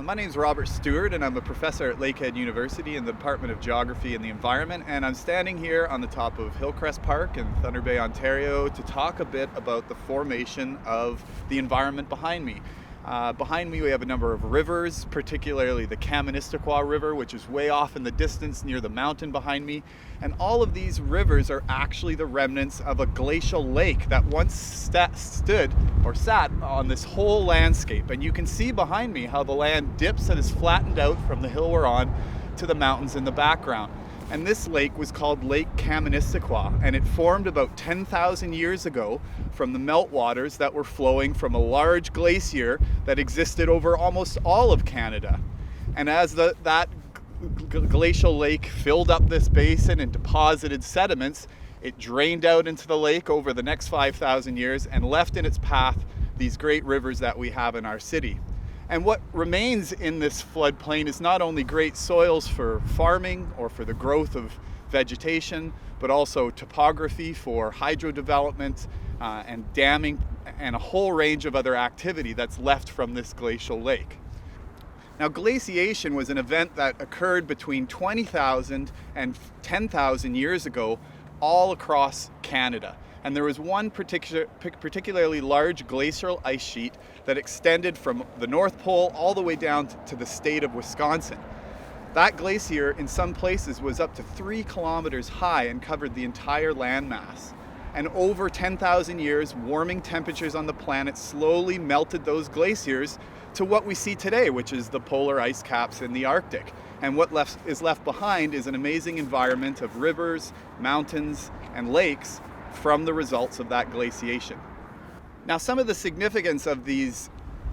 My name is Robert Stewart, and I'm a professor at Lakehead University in the Department of Geography and the Environment. And I'm standing here on the top of Hillcrest Park in Thunder Bay, Ontario, to talk a bit about the formation of the environment behind me. Behind me we have a number of rivers, particularly the Kaministiquia River, which is way off in the distance near the mountain behind me. And all of these rivers are actually the remnants of a glacial lake that once sat on this whole landscape. And you can see behind me how the land dips and is flattened out from the hill we're on to the mountains in the background. And this lake was called Lake Kaministiquia, and it formed about 10,000 years ago from the meltwaters that were flowing from a large glacier that existed over almost all of Canada. And as that glacial lake filled up this basin and deposited sediments, it drained out into the lake over the next 5,000 years and left in its path these great rivers that we have in our city. And what remains in this floodplain is not only great soils for farming or for the growth of vegetation, but also topography for hydro development and damming and a whole range of other activity that's left from this glacial lake. Now, glaciation was an event that occurred between 20,000 and 10,000 years ago all across Canada. And there was one particularly large glacial ice sheet that extended from the North Pole all the way down to the state of Wisconsin. That glacier in some places was up to 3 kilometers high and covered the entire landmass. And over 10,000 years, warming temperatures on the planet slowly melted those glaciers to what we see today, which is the polar ice caps in the Arctic. And what is left behind is an amazing environment of rivers, mountains, and lakes from the results of that glaciation. Now, some of the significance of these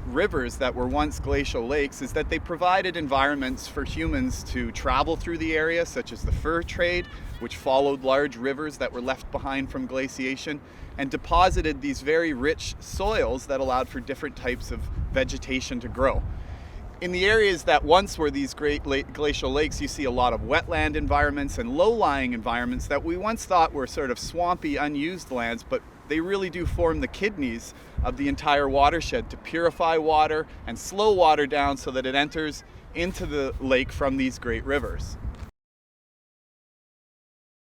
rivers that were once glacial lakes is that they provided environments for humans to travel through the area, such as the fur trade, which followed large rivers that were left behind from glaciation, and deposited these very rich soils that allowed for different types of vegetation to grow. In the areas that once were these great glacial lakes, you see a lot of wetland environments and low-lying environments that we once thought were sort of swampy, unused lands, but they really do form the kidneys of the entire watershed to purify water and slow water down so that it enters into the lake from these great rivers.